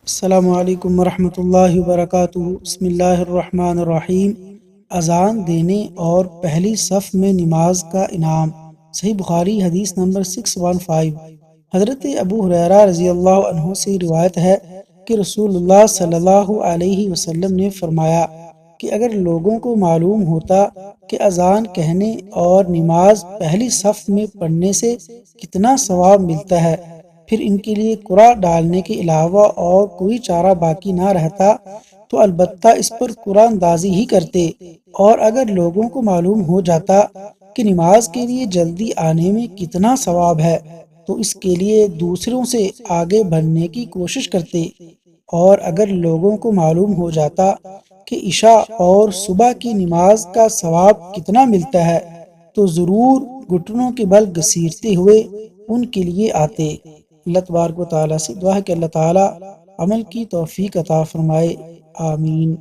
السلام علیکم ورحمۃ اللہ وبرکاتہ۔ بسم اللہ الرحمن الرحیم۔ اذان دینے اور پہلی صف میں نماز کا انعام۔ صحیح بخاری حدیث نمبر 615۔ حضرت ابو ہریرہ رضی اللہ عنہ سے روایت ہے کہ رسول اللہ صلی اللہ علیہ وسلم نے فرمایا کہ اگر لوگوں کو معلوم ہوتا کہ اذان کہنے اور نماز پہلی صف میں پڑھنے سے کتنا ثواب ملتا ہے، پھر ان کے لیے قرآن ڈالنے کے علاوہ اور کوئی چارہ باقی نہ رہتا تو البتہ اس پر قرآن اندازی ہی کرتے۔ اور اگر لوگوں کو معلوم ہو جاتا کہ نماز کے لیے جلدی آنے میں کتنا ثواب ہے تو اس کے لیے دوسروں سے آگے بڑھنے کی کوشش کرتے۔ اور اگر لوگوں کو معلوم ہو جاتا کہ عشاء اور صبح کی نماز کا ثواب کتنا ملتا ہے تو ضرور گھٹنوں کے بل گھسیٹتے ہوئے ان کے لیے آتے۔ اللہ تبارک و تعالیٰ سے دعا ہے کہ اللہ تعالیٰ عمل کی توفیق عطا فرمائے، آمین۔